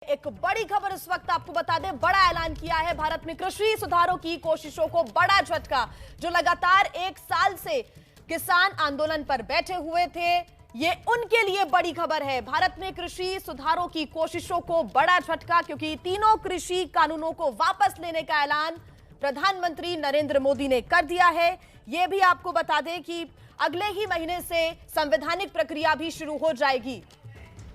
एक बड़ी खबर इस वक्त आपको बता दें, बड़ा ऐलान किया है भारत में कृषि सुधारों की कोशिशों को बड़ा झटका। जो लगातार एक साल से किसान आंदोलन पर बैठे हुए थे, ये उनके लिए बड़ी खबर है। भारत में कृषि सुधारों की कोशिशों को बड़ा झटका, क्योंकि तीनों कृषि कानूनों को वापस लेने का ऐलान प्रधानमंत्री नरेंद्र मोदी ने कर दिया है। यह भी आपको बता दें कि अगले ही महीने से संवैधानिक प्रक्रिया भी शुरू हो जाएगी।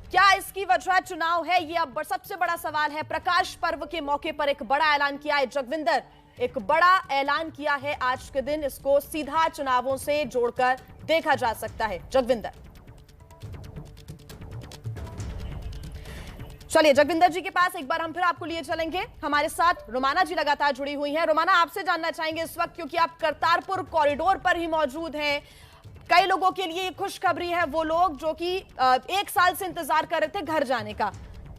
क्या इसकी वजह चुनाव है? यह अब सबसे बड़ा सवाल है। प्रकाश पर्व के मौके पर एक बड़ा ऐलान किया है जगविंदर, एक बड़ा ऐलान किया है आज के दिन। इसको सीधा चुनावों से जोड़कर देखा जा सकता है। जगविंदर, चलिए जगविंदर जी के पास एक बार हम फिर आपको लिए चलेंगे। हमारे साथ रोमाना जी लगातार जुड़ी हुई हैं। रोमाना, आपसे जानना चाहेंगे इस वक्त, क्योंकि आप करतारपुर कॉरिडोर पर ही मौजूद हैं, कई लोगों के लिए खुशखबरी है। वो लोग जो कि एक साल से इंतजार कर रहे थे घर जाने का,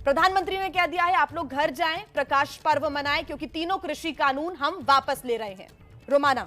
प्रधानमंत्री ने कह दिया है आप लोग घर जाएं, प्रकाश पर्व मनाएं, क्योंकि तीनों कृषि कानून हम वापस ले रहे हैं। रोमाना,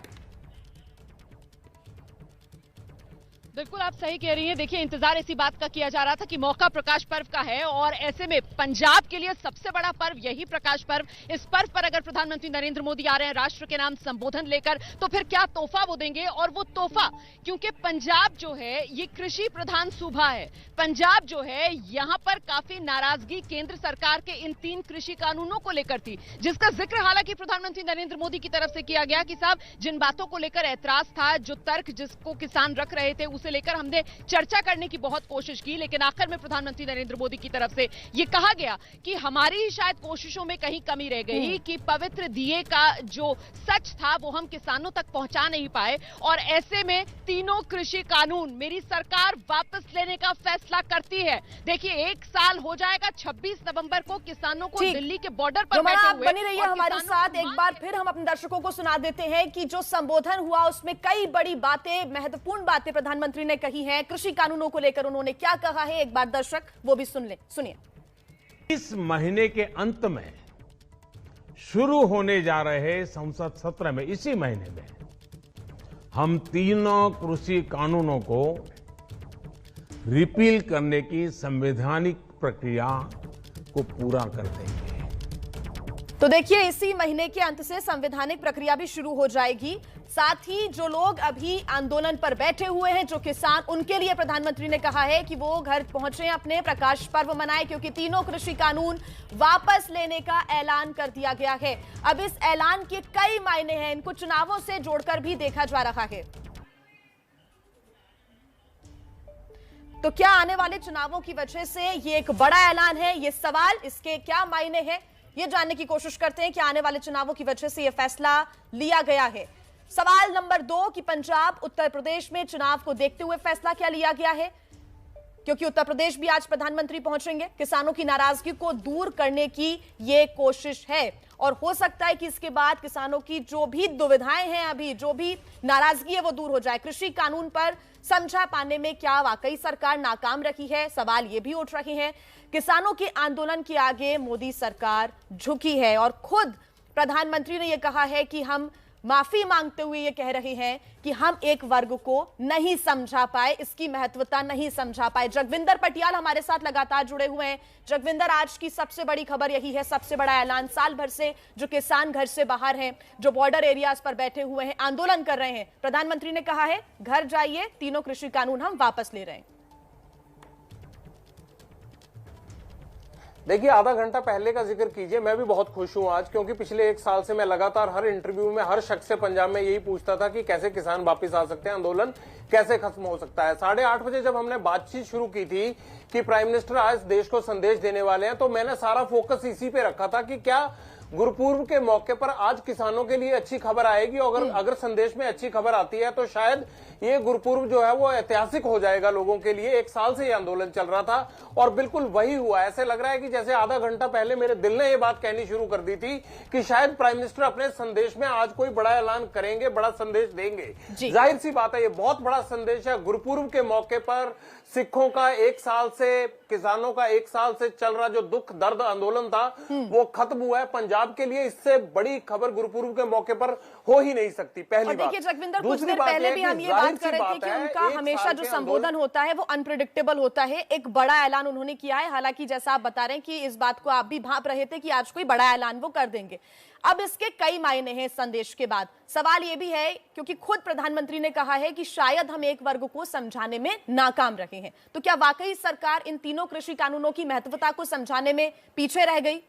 बिल्कुल आप सही कह रही हैं। देखिए, इंतजार इसी बात का किया जा रहा था कि मौका प्रकाश पर्व का है, और ऐसे में पंजाब के लिए सबसे बड़ा पर्व यही प्रकाश पर्व। इस पर्व पर अगर प्रधानमंत्री नरेंद्र मोदी आ रहे हैं राष्ट्र के नाम संबोधन लेकर, तो फिर क्या तोहफा वो देंगे। और वो तोहफा, क्योंकि पंजाब जो है ये कृषि प्रधान सूबा है। पंजाब जो है, यहाँ पर काफी नाराजगी केंद्र सरकार के इन 3 कृषि कानूनों को लेकर थी, जिसका जिक्र हालांकि प्रधानमंत्री नरेंद्र मोदी की तरफ से किया गया कि साहब जिन बातों को लेकर ऐतराज था, जो तर्क जिसको किसान रख रहे थे, उसे लेकर हमने चर्चा करने की बहुत कोशिश की, लेकिन आखिर में प्रधानमंत्री नरेंद्र मोदी की तरफ से यह कहा गया कि हमारी ही शायद कोशिशों में कहीं कमी रह गई कि पवित्र दिए का जो सच था वो हम किसानों तक पहुंचा नहीं पाए। और ऐसे में तीनों कृषि कानून मेरी सरकार वापस लेने का फैसला करती है। देखिए, एक साल हो जाएगा 26 नवंबर को किसानों को दिल्ली के बॉर्डर पर बैठे हुए। बनी रहिए हमारे साथ। एक बार फिर हम अपने दर्शकों को सुना देते हैं कि जो संबोधन हुआ उसमें कई बड़ी बातें, महत्वपूर्ण बातें प्रधानमंत्री ने कही है। कृषि कानूनों को लेकर उन्होंने क्या कहा है, एक बार दर्शक वो भी सुनिए। इस महीने के अंत में शुरू होने जा रहे संसद सत्र में, इसी महीने में हम तीनों कृषि कानूनों को रिपील करने की संवैधानिक प्रक्रिया को पूरा कर देंगे। तो देखिए, इसी महीने के अंत से संवैधानिक प्रक्रिया भी शुरू हो जाएगी। साथ ही जो लोग अभी आंदोलन पर बैठे हुए हैं, जो किसान, उनके लिए प्रधानमंत्री ने कहा है कि वो घर पहुंचे, अपने प्रकाश पर्व मनाएं, क्योंकि तीनों कृषि कानून वापस लेने का ऐलान कर दिया गया है। अब इस ऐलान के कई मायने हैं, इनको चुनावों से जोड़कर भी देखा जा रहा है। तो क्या आने वाले चुनावों की वजह से ये एक बड़ा ऐलान है? ये सवाल, इसके क्या मायने हैं, ये जानने की कोशिश करते हैं कि आने वाले चुनावों की वजह से यह फैसला लिया गया है। सवाल नंबर 2 कि पंजाब, उत्तर प्रदेश में चुनाव को देखते हुए फैसला क्या लिया गया है, क्योंकि उत्तर प्रदेश भी आज प्रधानमंत्री पहुंचेंगे। किसानों की नाराजगी को दूर करने की यह कोशिश है, और हो सकता है कि इसके बाद किसानों की जो भी दुविधाएं हैं, अभी जो भी नाराजगी है, वो दूर हो जाए। कृषि कानून पर समझा पाने में क्या वाकई सरकार नाकाम रही है? सवाल ये भी उठ रहे हैं। किसानों के आंदोलन के आगे मोदी सरकार झुकी है, और खुद प्रधानमंत्री ने यह कहा है कि हम माफी मांगते हुए ये कह रहे हैं कि हम एक वर्ग को नहीं समझा पाए, इसकी महत्वता नहीं समझा पाए। जगविंदर पटियाल हमारे साथ लगातार जुड़े हुए हैं। जगविंदर, आज की सबसे बड़ी खबर यही है, सबसे बड़ा ऐलान। साल भर से जो किसान घर से बाहर हैं, जो बॉर्डर एरियाज पर बैठे हुए हैं, आंदोलन कर रहे हैं, प्रधानमंत्री ने कहा है घर जाइए, तीनों कृषि कानून हम वापस ले रहे हैं। देखिए, आधा घंटा पहले का जिक्र कीजिए, मैं भी बहुत खुश हूं आज, क्योंकि पिछले एक साल से मैं लगातार हर इंटरव्यू में हर शख्स से पंजाब में यही पूछता था कि कैसे किसान वापस आ सकते हैं, आंदोलन कैसे खत्म हो सकता है। 8:30 बजे जब हमने बातचीत शुरू की थी कि प्राइम मिनिस्टर आज देश को संदेश देने वाले हैं, तो मैंने सारा फोकस इसी पे रखा था कि क्या गुरुपूर्व के मौके पर आज किसानों के लिए अच्छी खबर आएगी। और अगर संदेश में अच्छी खबर आती है तो शायद ये गुरुपूर्व जो है वो ऐतिहासिक हो जाएगा लोगों के लिए। एक साल से ये आंदोलन चल रहा था और बिल्कुल वही हुआ। ऐसे लग रहा है कि जैसे आधा घंटा पहले मेरे दिल ने ये बात कहनी शुरू कर दी थी कि शायद प्राइम मिनिस्टर अपने संदेश में आज कोई बड़ा ऐलान करेंगे, बड़ा संदेश देंगे। जाहिर सी बात है, ये बहुत बड़ा संदेश है। गुरुपूर्व के मौके पर सिखों का एक साल से किसानों का एक साल से चल रहा जो दुख दर्द आंदोलन था वो खत्म हुआ है। पंजाब के लिए इससे बड़ी खबर गुरुपुरब के मौके पर हो ही नहीं सकती। पहली बात। देखिए जगविंदर, कुछ देर पहले भी हम ये बात कर रहे थे कि उनका हमेशा जो संबोधन होता है वो अनप्रेडिक्टेबल होता है। एक बड़ा ऐलान उन्होंने किया है, हालांकि जैसा आप बता रहे हैं कि इस बात को आप भी भांप रहे थे कि आज कोई बड़ा ऐलान वो कर देंगे। अब इसके कई मायने हैं इस संदेश के बाद। सवाल यह भी है, क्योंकि खुद प्रधानमंत्री ने कहा है कि शायद हम एक वर्ग को समझाने में नाकाम रहे हैं, तो क्या वाकई सरकार इन तीनों कृषि कानूनों की महत्वता को समझाने में पीछे रह गई?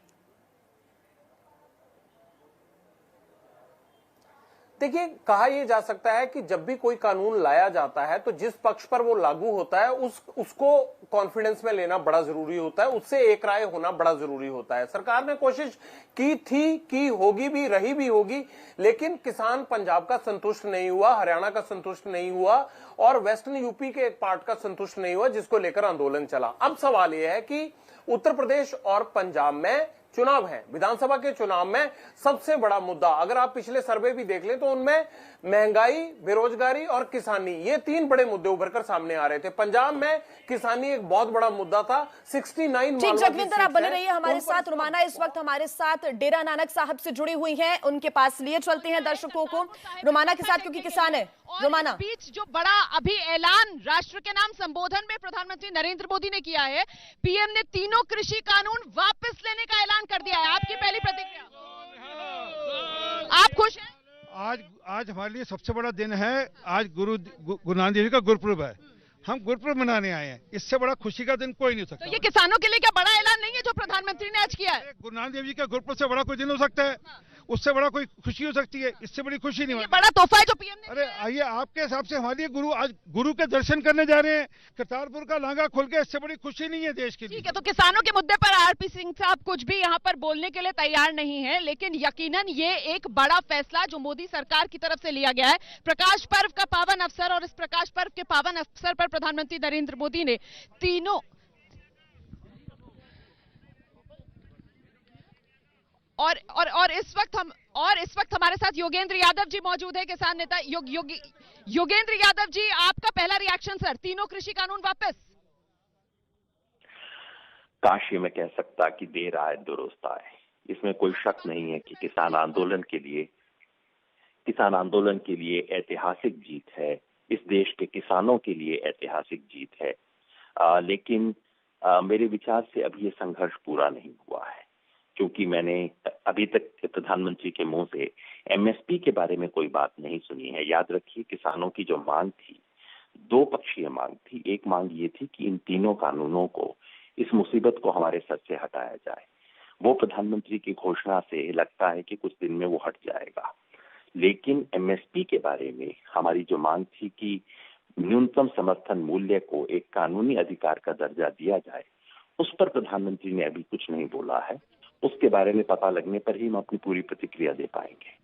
देखिए, कहा यह जा सकता है कि जब भी कोई कानून लाया जाता है तो जिस पक्ष पर वो लागू होता है उसको कॉन्फिडेंस में लेना बड़ा जरूरी होता है, उससे एक राय होना बड़ा जरूरी होता है। सरकार ने कोशिश की थी, की होगी भी, रही भी होगी, लेकिन किसान पंजाब का संतुष्ट नहीं हुआ, हरियाणा का संतुष्ट नहीं हुआ और वेस्टर्न यूपी के एक पार्ट का संतुष्ट नहीं हुआ, जिसको लेकर आंदोलन चला। अब सवाल यह है कि उत्तर प्रदेश और पंजाब में चुनाव है, विधानसभा के चुनाव में सबसे बड़ा मुद्दा, अगर आप पिछले सर्वे भी देख लें तो उनमें महंगाई, बेरोजगारी और किसानी, ये तीन बड़े मुद्दे उभरकर सामने आ रहे थे। पंजाब में किसानी एक बहुत बड़ा मुद्दा था। 69 ठीक, जगविंदर आप बने रहिए हमारे साथ। रुमाना इस वक्त हमारे साथ डेरा नानक साहब से जुड़ी हुई हैं, उनके पास लिए चलते हैं दर्शकों को रुमाना के साथ, क्योंकि किसान है। रुमाना, बीच जो बड़ा अभी ऐलान राष्ट्र के नाम संबोधन में प्रधानमंत्री नरेंद्र मोदी ने किया है, पीएम ने तीनों कृषि कानून वापस लेने का ऐलान कर दिया है। आपकी पहली प्रतिक्रिया? आप खुश हैं? आज हमारे लिए सबसे बड़ा दिन है। आज गुरु नानक देव जी का गुरुपुरब है। हम गुरुपुरब मनाने आए हैं, इससे बड़ा खुशी का दिन कोई नहीं हो सकता। तो ये किसानों के लिए क्या बड़ा ऐलान नहीं है जो प्रधानमंत्री ने आज किया है? गुरु नानक देव जी का गुरुपुरब से बड़ा कोई दिन हो सकता है? उससे बड़ा कोई खुशी हो सकती है? इससे बड़ी खुशी नहीं। बड़ा तोहफा है जो पीएम ने। अरे आइए, आपके हिसाब से हमारे लिए आज गुरु के दर्शन करने जा रहे हैं, करतारपुर का लांघा खुल के, इससे बड़ी खुशी नहीं है देश के लिए। ठीक है, तो किसानों के मुद्दे पर आरपी सिंह साहब कुछ भी यहाँ पर बोलने के लिए तैयार नहीं है, लेकिन यकीनन ये एक बड़ा फैसला जो मोदी सरकार की तरफ से लिया गया है। प्रकाश पर्व का पावन अवसर, और इस प्रकाश पर्व के पावन अवसर पर प्रधानमंत्री नरेंद्र मोदी ने तीनों और इस वक्त हमारे साथ योगेंद्र यादव जी मौजूद है, किसान नेता। योगेंद्र यादव जी, आपका पहला रिएक्शन सर, तीनों कृषि कानून वापस? काश ये मैं कह सकता कि देर आए दुरुस्त आए। इसमें कोई शक नहीं है कि किसान आंदोलन के लिए ऐतिहासिक जीत है। इस देश के किसानों के लिए ऐतिहासिक जीत है। लेकिन मेरे विचार से अभी ये संघर्ष पूरा नहीं हुआ है, क्योंकि मैंने अभी तक प्रधानमंत्री के मुंह से एमएसपी के बारे में कोई बात नहीं सुनी है। याद रखिए, किसानों की जो मांग थी, दो पक्षीय मांग थी। एक मांग ये थी कि इन तीनों कानूनों को, इस मुसीबत को हमारे सर से हटाया जाए। वो प्रधानमंत्री की घोषणा से लगता है कि कुछ दिन में वो हट जाएगा। लेकिन एमएसपी के बारे में हमारी जो मांग थी कि न्यूनतम समर्थन मूल्य को एक कानूनी अधिकार का दर्जा दिया जाए, उस पर प्रधानमंत्री ने अभी कुछ नहीं बोला है। उसके बारे में पता लगने पर ही हम अपनी पूरी प्रतिक्रिया दे पाएंगे।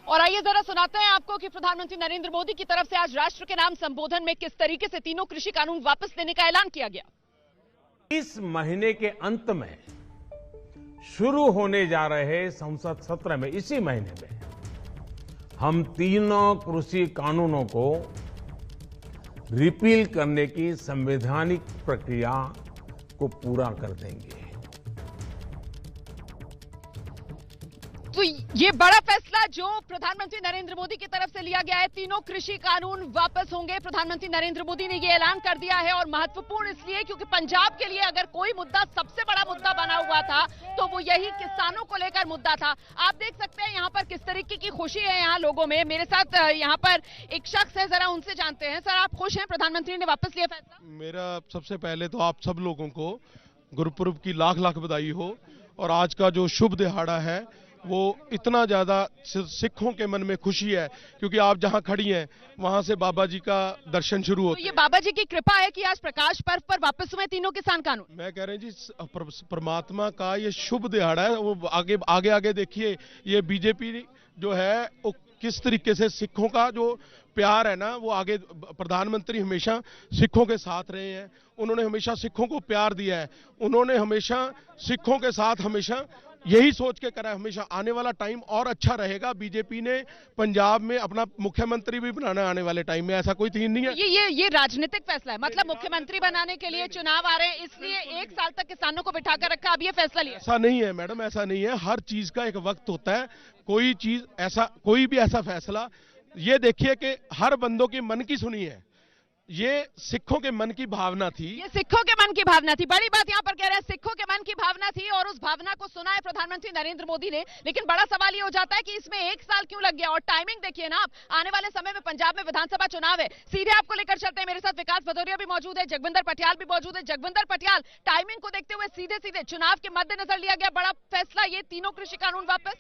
और आइए जरा सुनाते हैं आपको कि प्रधानमंत्री नरेंद्र मोदी की तरफ से आज राष्ट्र के नाम संबोधन में किस तरीके से तीनों कृषि कानून वापस लेने का ऐलान किया गया। इस महीने के अंत में शुरू होने जा रहे संसद सत्र में, इसी महीने में, हम तीनों कृषि कानूनों को रिपील करने की संवैधानिक प्रक्रिया को पूरा कर देंगे। तो ये बड़ा फैसला जो प्रधानमंत्री नरेंद्र मोदी की तरफ से लिया गया है, तीनों कृषि कानून वापस होंगे। प्रधानमंत्री नरेंद्र मोदी ने ये ऐलान कर दिया है, और महत्वपूर्ण इसलिए क्योंकि पंजाब के लिए अगर कोई मुद्दा सबसे बड़ा मुद्दा बना हुआ था तो वो यही किसानों को लेकर मुद्दा था। आप देख सकते हैं यहाँ पर किस तरीके की खुशी है यहाँ लोगों में। मेरे साथ यहाँ पर एक शख्स है, जरा उनसे जानते हैं। सर, आप खुश हैं प्रधानमंत्री ने वापस लिया फैसला? मेरा सबसे पहले तो आप सब लोगों को गुरुपुरब की लाख लाख बधाई हो। और आज का जो शुभ दिहाड़ा है वो इतना ज्यादा सिखों के मन में खुशी है, क्योंकि आप जहां खड़ी हैं वहां से बाबा जी का दर्शन शुरू होता है। तो ये बाबा जी की कृपा है कि आज प्रकाश पर्व पर वापस हुए तीनों किसान कानून। मैं कह रहे हैं जी, परमात्मा का ये शुभ दिहाड़ा है। वो आगे देखिए, ये बीजेपी जो है वो किस तरीके से सिखों का जो प्यार है ना, वो आगे, प्रधानमंत्री हमेशा सिखों के साथ रहे हैं। उन्होंने हमेशा सिखों को प्यार दिया है। उन्होंने हमेशा सिखों के साथ हमेशा यही सोच के करा हमेशा। आने वाला टाइम और अच्छा रहेगा। बीजेपी ने पंजाब में अपना मुख्यमंत्री भी बनाना आने वाले टाइम में, ऐसा कोई तीन नहीं है। ये राजनीतिक फैसला है, मतलब मुख्यमंत्री बनाने के लिए चुनाव आ रहे हैं, इसलिए 1 साल तक किसानों को बिठा कर रखा, अब ये फैसला लिया। ऐसा नहीं है मैडम, ऐसा नहीं है। हर चीज का एक वक्त होता है। कोई भी ऐसा फैसला, ये देखिए कि हर बंदों के मन की सुनी है। ये सिखों के मन की भावना थी, ये सिखों के मन की भावना थी। बड़ी बात यहां पर कह रहे हैं, सिखों के मन की भावना थी और उस भावना को सुना है प्रधानमंत्री नरेंद्र मोदी ने। लेकिन बड़ा सवाल ये हो जाता है कि इसमें 1 साल क्यों लग गया। और टाइमिंग देखिए ना, आप आने वाले समय में पंजाब में विधानसभा चुनाव है। सीधे आपको लेकर चलते हैं, मेरे साथ विकास भदौरिया भी मौजूद है, जगविंदर पटियाल भी मौजूद है। जगविंदर पटियाल, टाइमिंग को देखते हुए सीधे चुनाव के मद्देनजर लिया गया बड़ा फैसला, ये तीनों कृषि कानून वापस।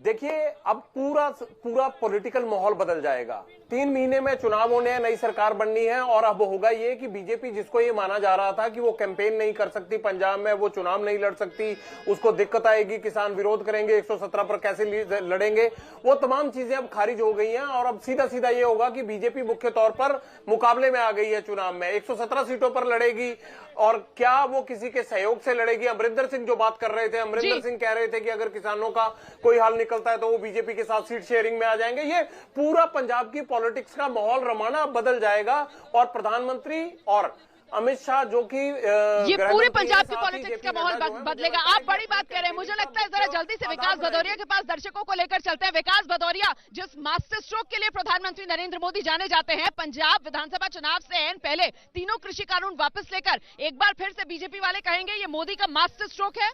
देखिए, अब पूरा पॉलिटिकल माहौल बदल जाएगा। 3 महीने में चुनाव होने हैं, नई सरकार बननी है और अब होगा ये कि बीजेपी, जिसको ये माना जा रहा था कि वो कैंपेन नहीं कर सकती पंजाब में, वो चुनाव नहीं लड़ सकती, उसको दिक्कत आएगी, किसान विरोध करेंगे, 117 पर कैसे लड़ेंगे, वो तमाम चीजें अब खारिज हो गई हैं। और अब सीधा ये होगा कि बीजेपी मुख्य तौर पर मुकाबले में आ गई है चुनाव में, 117 सीटों पर लड़ेगी। और क्या वो किसी के सहयोग से लड़ेगी? अमरिंदर सिंह जो बात कर रहे थे, अमरिंदर सिंह कह रहे थे कि अगर किसानों का कोई हाल निकलता है तो वो बीजेपी के साथ सीट शेयरिंग में आ जाएंगे। ये पूरा पंजाब की पॉलिटिक्स का माहौल रमाना बदल जाएगा। और प्रधानमंत्री और अमित शाह, जो कि ये पूरे पंजाब की पॉलिटिक्स का माहौल बदलेगा। आप बड़ी बात कह रहे हैं, मुझे लगता है जरा जल्दी से विकास भदौरिया के पास दर्शकों को लेकर चलते हैं। विकास भदौरिया, जिस मास्टर स्ट्रोक के लिए प्रधानमंत्री नरेंद्र मोदी जाने जाते हैं, पंजाब विधानसभा चुनाव से पहले तीनों कृषि कानून वापस लेकर एक बार फिर से बीजेपी वाले कहेंगे ये मोदी का मास्टर स्ट्रोक है।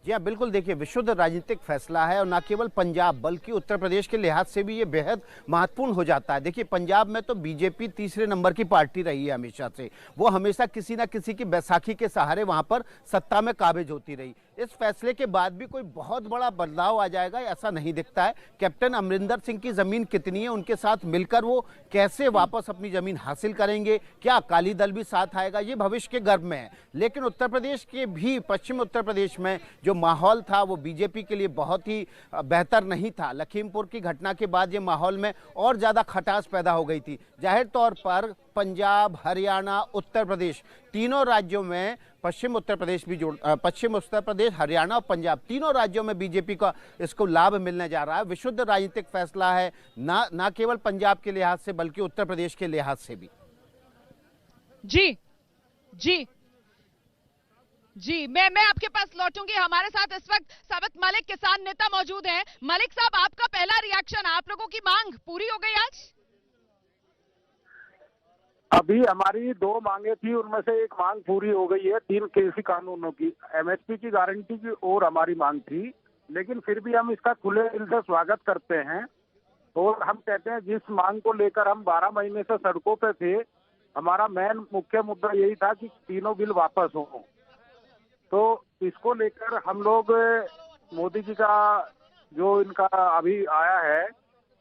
जी हाँ, बिल्कुल। देखिए, विशुद्ध राजनीतिक फैसला है और न केवल पंजाब बल्कि उत्तर प्रदेश के लिहाज से भी ये बेहद महत्वपूर्ण हो जाता है। देखिए, पंजाब में तो बीजेपी तीसरे नंबर की पार्टी रही है हमेशा से। वो हमेशा किसी न किसी की बैसाखी के सहारे वहां पर सत्ता में काबिज होती रही। इस फैसले के बाद भी कोई बहुत बड़ा बदलाव आ जाएगा ऐसा नहीं दिखता है। कैप्टन अमरिंदर सिंह की जमीन कितनी है, उनके साथ मिलकर वो कैसे वापस अपनी जमीन हासिल करेंगे, क्या अकाली दल भी साथ आएगा, ये भविष्य के गर्भ में है। लेकिन उत्तर प्रदेश के भी, पश्चिम उत्तर प्रदेश में जो माहौल था वो बीजेपी के लिए बहुत ही बेहतर नहीं था। लखीमपुर की घटना के बाद ये माहौल में और ज्यादा खटास पैदा हो गई थी। जाहिर तौर पर पंजाब, हरियाणा, उत्तर प्रदेश, तीनों राज्यों में, पश्चिम उत्तर प्रदेश, हरियाणा और पंजाब, तीनों राज्यों में बीजेपी का इसको लाभ मिलने जा रहा है। विशुद्ध राजनीतिक फैसला है, ना केवल पंजाब के लिहाज से बल्कि उत्तर प्रदेश के लिहाज से भी। जी, मैं आपके पास लौटूंगी। हमारे साथ इस वक्त साबित मलिक, किसान नेता मौजूद हैं। मलिक साहब, आपका पहला रिएक्शन, आप लोगों की मांग पूरी हो गई आज? अभी हमारी 2 मांगे थी, उनमें से एक मांग पूरी हो गई है। 3 कृषि कानूनों की, एमएसपी की गारंटी की और हमारी मांग थी। लेकिन फिर भी हम इसका खुले दिल से स्वागत करते हैं और हम कहते हैं जिस मांग को लेकर हम 12 महीने से सड़कों पे थे, हमारा मुख्य मुद्दा यही था कि तीनों बिल वापस हो। तो इसको लेकर हम लोग मोदी जी का जो इनका अभी आया है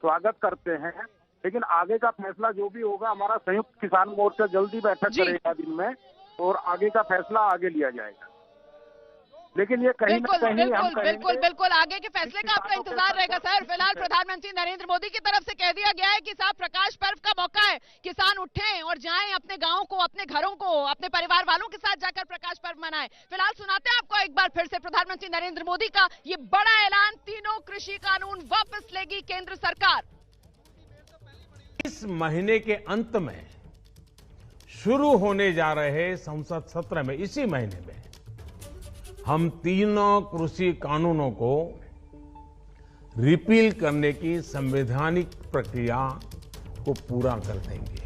स्वागत करते हैं। लेकिन आगे का फैसला जो भी होगा, हमारा संयुक्त किसान मोर्चा जल्दी बैठक करेगा दिन में और आगे का फैसला आगे लिया जाएगा। लेकिन ये कहीं ना कहीं बिल्कुल आगे के फैसले का आपका इंतजार रहेगा सर। फिलहाल प्रधानमंत्री नरेंद्र मोदी की तरफ से कह दिया गया है कि साहब प्रकाश पर्व का मौका है, किसान उठें और जाएं अपने गाँव को, अपने घरों को, अपने परिवार वालों के साथ जाकर प्रकाश पर्व मनाएं। फिलहाल सुनाते हैं आपको एक बार फिर से प्रधानमंत्री नरेंद्र मोदी का ये बड़ा ऐलान, तीनों कृषि कानून वापस लेगी केंद्र सरकार। इस महीने के अंत में शुरू होने जा रहे संसद सत्र में, इसी महीने में हम तीनों कृषि कानूनों को रिपील करने की संवैधानिक प्रक्रिया को पूरा कर देंगे।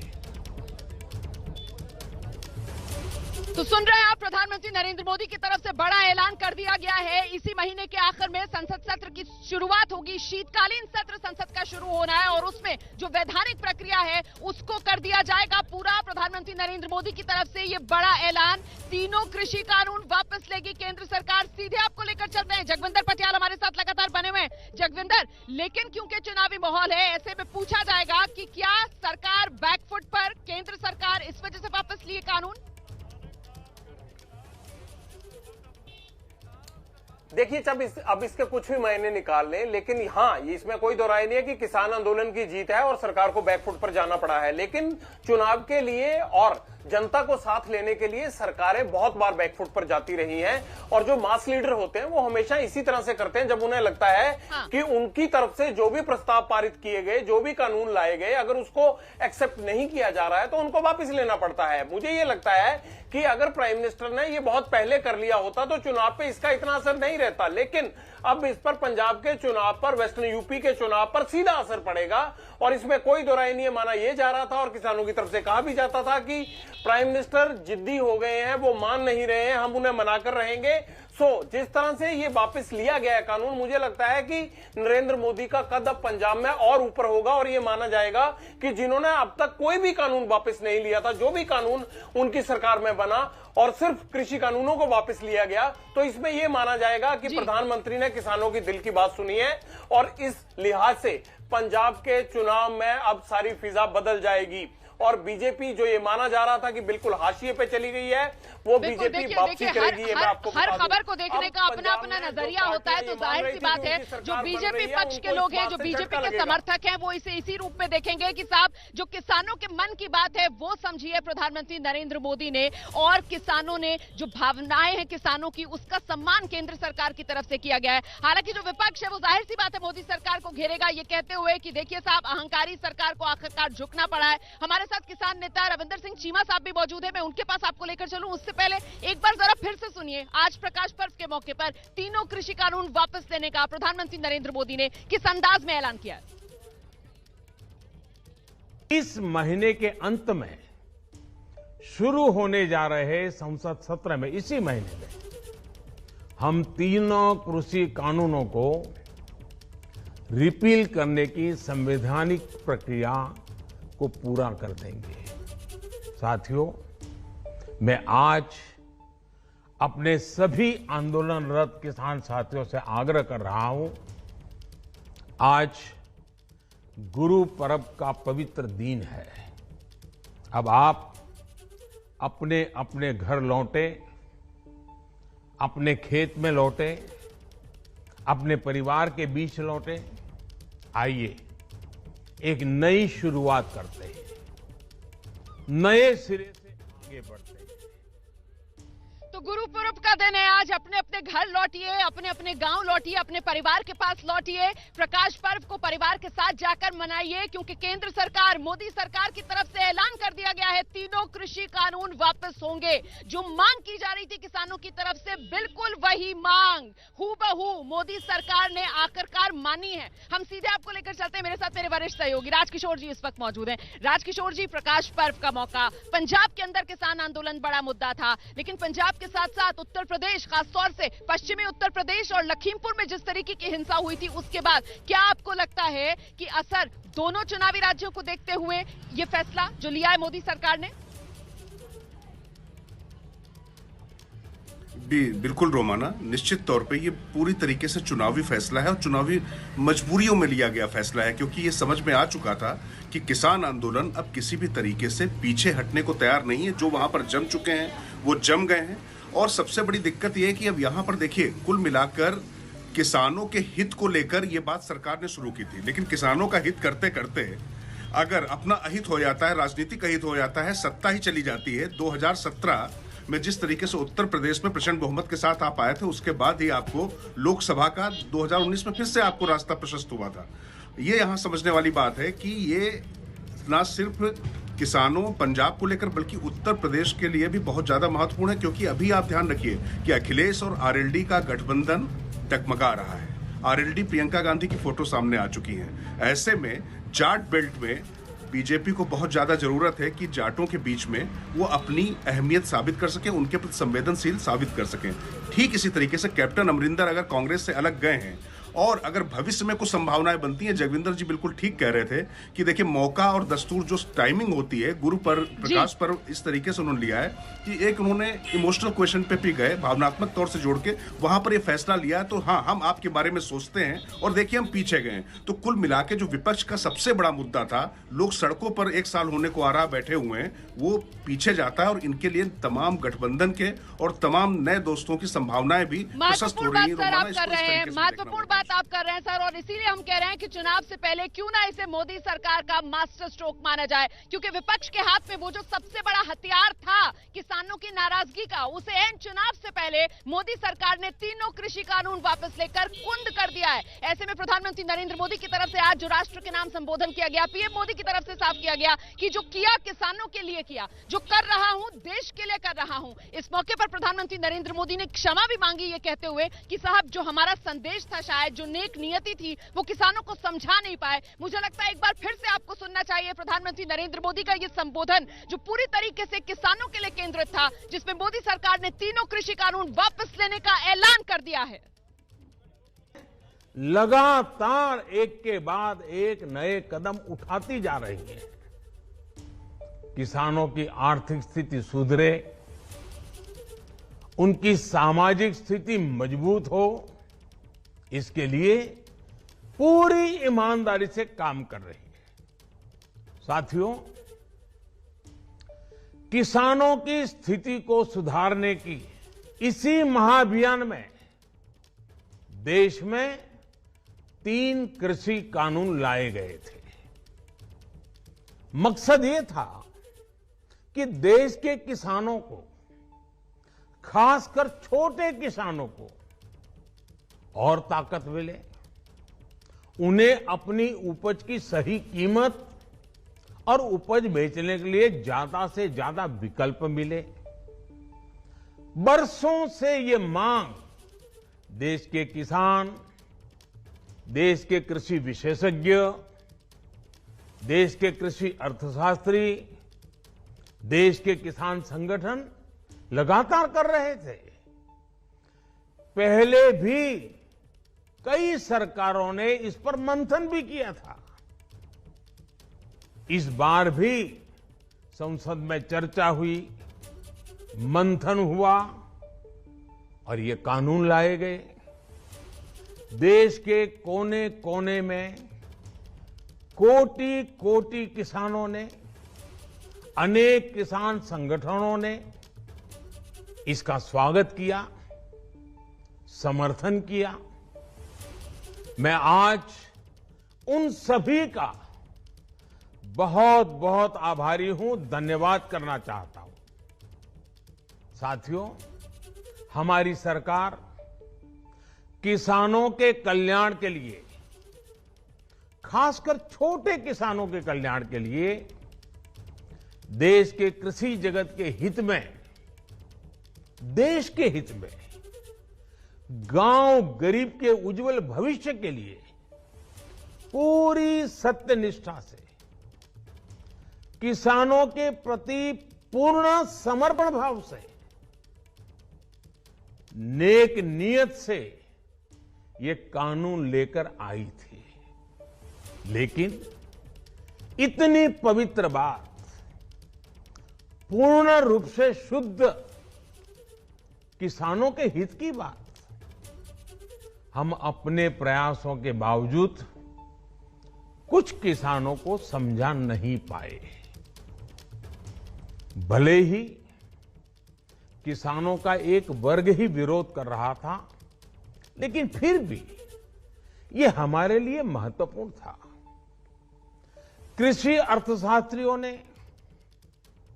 तो सुन रहे हैं आप, प्रधानमंत्री नरेंद्र मोदी की तरफ से बड़ा ऐलान कर दिया गया है। इसी महीने के आखिर में संसद सत्र की शुरुआत होगी, शीतकालीन सत्र संसद का शुरू होना है और उसमें जो वैधानिक प्रक्रिया है उसको कर दिया जाएगा पूरा। प्रधानमंत्री नरेंद्र मोदी की तरफ से ये बड़ा ऐलान, तीनों कृषि कानून वापस लेगी केंद्र सरकार। सीधे आपको लेकर चलते हैं, जगविंदर पटियाल हमारे साथ लगातार बने हुए हैं। जगविंदर, लेकिन क्योंकि चुनावी माहौल है, ऐसे में पूछा जाएगा कि क्या सरकार बैकफुट पर, केंद्र सरकार इस वजह से वापस लिए कानून? देखिए, अब इसके कुछ भी मायने निकाल लें, लेकिन हाँ, इसमें कोई दो राय नहीं है कि किसान आंदोलन की जीत है और सरकार को बैकफुट पर जाना पड़ा है। लेकिन चुनाव के लिए और जनता को साथ लेने के लिए सरकारें बहुत बार बैकफुट पर जाती रही हैं, और जो मास लीडर होते हैं वो हमेशा इसी तरह से करते हैं जब उन्हें लगता है कि उनकी तरफ से जो भी प्रस्ताव पारित किए गए, जो भी कानून लाए गए, अगर उसको एक्सेप्ट नहीं किया जा रहा है तो उनको वापस लेना पड़ता है। मुझे ये लगता है कि अगर प्राइम मिनिस्टर ने ये बहुत पहले कर लिया होता तो चुनाव पे इसका इतना असर नहीं रहता, लेकिन अब इस पर पंजाब के चुनाव पर, वेस्टर्न यूपी के चुनाव पर सीधा असर पड़ेगा, और इसमें कोई दो राय नहीं है। माना यह जा रहा था और किसानों की तरफ से कहा भी जाता था कि प्राइम मिनिस्टर जिद्दी हो गए हैं, वो मान नहीं रहे हैं, हम उन्हें मनाकर रहेंगे। जिस तरह से ये वापस लिया गया है कानून, मुझे लगता है कि नरेंद्र मोदी का कद अब पंजाब में और ऊपर होगा, और ये माना जाएगा कि जिन्होंने अब तक कोई भी कानून वापस नहीं लिया था, जो भी कानून उनकी सरकार में बना और सिर्फ कृषि कानूनों को वापस लिया गया, तो इसमें यह माना जाएगा कि प्रधानमंत्री ने किसानों की दिल की बात सुनी है, और इस लिहाज से पंजाब के चुनाव में अब सारी फिजा बदल जाएगी। और बीजेपी जो ये माना जा रहा था कि बिल्कुल हाशिए पे चली गई है, वो बीजेपी वापसी करेगी। ये मैं आपको हर खबर को देखने का अपना अपना नजरिया होता है, तो जाहिर सी बात है जो बीजेपी पक्ष के लोग हैं, जो बीजेपी के समर्थक हैं, वो इसे इसी रूप में देखेंगे कि साहब जो किसानों के मन की बात है वो समझिए प्रधानमंत्री नरेंद्र मोदी ने, और किसानों ने जो भावनाएं हैं किसानों की, उसका सम्मान केंद्र सरकार की तरफ से किया गया है। हालांकि जो विपक्ष है वो जाहिर सी बात है मोदी सरकार को घेरेगा, ये कहते हुए कि देखिए साहब अहंकारी सरकार को आखिरकार झुकना पड़ा है। हमारे साथ किसान नेता रविंदर सिंह चीमा साहब भी मौजूद है, मैं उनके पास आपको लेकर चलूं। उससे पहले एक बार जरा फिर से सुनिए, आज प्रकाश पर्व के मौके पर तीनों कृषि कानून वापस लेने का प्रधानमंत्री नरेंद्र मोदी ने किस अंदाज में ऐलान किया। इस महीने के अंत में शुरू होने जा रहे संसद सत्र में, इसी महीने में हम तीनों कृषि कानूनों को रिपील करने की संवैधानिक प्रक्रिया को पूरा कर देंगे। साथियों, मैं आज अपने सभी आंदोलनरत किसान साथियों से आग्रह कर रहा हूं, आज गुरु पर्व का पवित्र दिन है। अब आप अपने अपने घर लौटे, अपने खेत में लौटे, अपने परिवार के बीच लौटे। आइए एक नई शुरुआत करते हैं, नए सिरे से आगे बढ़ते हैं। तो गुरु पूर्व का दिन है आज, अपने अपने घर लौटिए, अपने अपने गांव लौटिए, अपने परिवार के पास लौटिए, प्रकाश पर्व को परिवार के साथ जाकर मनाइए, क्योंकि केंद्र सरकार, मोदी सरकार की तरफ से ऐलान कर दिया गया है तीनों कृषि कानून वापस होंगे। जो मांग की जा रही थी किसानों की तरफ से, बिल्कुल वही मांग हूबहू मोदी सरकार ने आखिरकार मानी है। हम सीधे आपको लेकर चलते हैं, मेरे साथ मेरे वरिष्ठ सहयोगी राजकिशोर जी इस वक्त मौजूद हैं। राजकिशोर जी, प्रकाश पर्व का मौका, पंजाब के अंदर किसान आंदोलन बड़ा मुद्दा था, लेकिन पंजाब के साथ साथ उत्तर प्रदेश, खासतौर से पश्चिमी उत्तर प्रदेश और लखीमपुर में जिस तरीके की हिंसा हुई थी, उसके बाद क्या आपको लगता है कि असर दोनों चुनावी राज्यों को देखते हुए ये फैसला जो लिया है मोदी सरकार ने? बिल्कुल रोमाना, निश्चित तौर पे ये पूरी तरीके से चुनावी फैसला है और चुनावी मजबूरियों में लिया गया फैसला है, क्योंकि ये समझ में आ चुका था कि किसान आंदोलन अब किसी भी तरीके से पीछे हटने को तैयार नहीं है। जो वहां पर जम चुके हैं वो जम गए हैं, और सबसे बड़ी दिक्कत ये है कि अब यहाँ पर देखिए, कुल मिलाकर किसानों के हित को लेकर ये बात सरकार ने शुरू की थी, लेकिन किसानों का हित करते करते अगर अपना अहित हो जाता है, राजनीतिक अहित हो जाता है, सत्ता ही चली जाती है। 2017 में जिस तरीके से उत्तर प्रदेश में प्रचंड बहुमत के साथ आप आए थे, उसके बाद ही आपको लोकसभा का 2019 में फिर से आपको रास्ता प्रशस्त हुआ था। ये यहाँ समझने वाली बात है कि ये ना सिर्फ किसानों पंजाब को लेकर बल्कि उत्तर प्रदेश के लिए भी बहुत ज्यादा महत्वपूर्ण है, क्योंकि अभी आप ध्यान रखिए कि अखिलेश और आरएलडी का गठबंधन टकमगा रहा है। आरएलडी प्रियंका गांधी की फोटो सामने आ चुकी है। ऐसे में जाट बेल्ट में बीजेपी को बहुत ज्यादा जरूरत है कि जाटों के बीच में वो अपनी अहमियत साबित कर सके, उनके प्रति संवेदनशील साबित कर सकें। ठीक इसी तरीके से कैप्टन अमरिंदर अगर कांग्रेस से अलग गए हैं और अगर भविष्य में कुछ संभावनाएं बनती हैं, जगविंदर जी बिल्कुल ठीक कह रहे थे कि देखिए मौका और दस्तूर जो टाइमिंग होती है, गुरु पर प्रकाश पर इस तरीके से उन्होंने लिया है कि एक उन्होंने इमोशनल क्वेश्चन पे भी गए, भावनात्मक तौर से जोड़ के वहां पर ये फैसला लिया। तो हाँ, हम आपके बारे में सोचते हैं और देखिए हम पीछे गए। तो कुल मिला के जो विपक्ष का सबसे बड़ा मुद्दा था, लोग सड़कों पर 1 साल होने को आ रहा बैठे हुए हैं, वो पीछे जाता है और इनके लिए तमाम गठबंधन के और तमाम नए दोस्तों की संभावनाएं भी प्रशस्त हो रही हैं। महत्वपूर्ण बात आप कर रहे हैं सर, और इसीलिए हम कह रहे हैं कि चुनाव से पहले क्यों ना इसे मोदी सरकार का मास्टर स्ट्रोक माना जाए, क्योंकि विपक्ष के हाथ में वो जो सबसे बड़ा हथियार था किसानों की नाराजगी का, उसे एन चुनाव से पहले मोदी सरकार ने तीनों कृषि कानून वापस लेकर कुंद कर दिया है। ऐसे में प्रधानमंत्री नरेंद्र मोदी की तरफ से आज जो राष्ट्र के नाम संबोधन किया गया, पीएम मोदी की तरफ से साफ किया गया कि जो किया किसानों के लिए किया, जो कर रहा हूं देश के लिए कर रहा हूं। इस मौके पर प्रधानमंत्री नरेंद्र मोदी ने क्षमा भी मांगी, ये कहते हुए कि साहब जो हमारा संदेश था, शायद जो नेक नियति थी, वो किसानों को समझा नहीं पाए। मुझे लगता है एक बार फिर से आपको सुनना चाहिए प्रधानमंत्री नरेंद्र मोदी का ये संबोधन, जो पूरी तरीके से किसानों के लिए केंद्रित था, जिसमें मोदी सरकार ने तीनों कृषि कानून वापस लेने का ऐलान कर दिया है। लगातार एक के बाद एक नए कदम उठाती जा रही है। किसानों की आर्थिक स्थिति सुधरे, उनकी सामाजिक स्थिति मजबूत हो, इसके लिए पूरी ईमानदारी से काम कर रही है। साथियों, किसानों की स्थिति को सुधारने की इसी महाअभियान में देश में 3 कृषि कानून लाए गए थे। मकसद ये था कि देश के किसानों को, खासकर छोटे किसानों को और ताकत मिले, उन्हें अपनी उपज की सही कीमत और उपज बेचने के लिए ज्यादा से ज्यादा विकल्प मिले। बरसों से ये मांग देश के किसान, देश के कृषि विशेषज्ञ, देश के कृषि अर्थशास्त्री, देश के किसान संगठन लगातार कर रहे थे। पहले भी कई सरकारों ने इस पर मंथन भी किया था। इस बार भी संसद में चर्चा हुई, मंथन हुआ और ये कानून लाए गए। देश के कोने कोने में कोटि कोटि किसानों ने, अनेक किसान संगठनों ने इसका स्वागत किया, समर्थन किया। मैं आज उन सभी का बहुत बहुत आभारी हूं, धन्यवाद करना चाहता हूं। साथियों, हमारी सरकार किसानों के कल्याण के लिए, खासकर छोटे किसानों के कल्याण के लिए, देश के कृषि जगत के हित में, देश के हित में, गांव गरीब के उज्जवल भविष्य के लिए पूरी सत्यनिष्ठा से, किसानों के प्रति पूर्ण समर्पण भाव से, नेक नियत से ये कानून लेकर आई थी। लेकिन इतनी पवित्र बात, पूर्ण रूप से शुद्ध किसानों के हित की बात, हम अपने प्रयासों के बावजूद कुछ किसानों को समझा नहीं पाए। भले ही किसानों का एक वर्ग ही विरोध कर रहा था, लेकिन फिर भी ये हमारे लिए महत्वपूर्ण था। कृषि अर्थशास्त्रियों ने,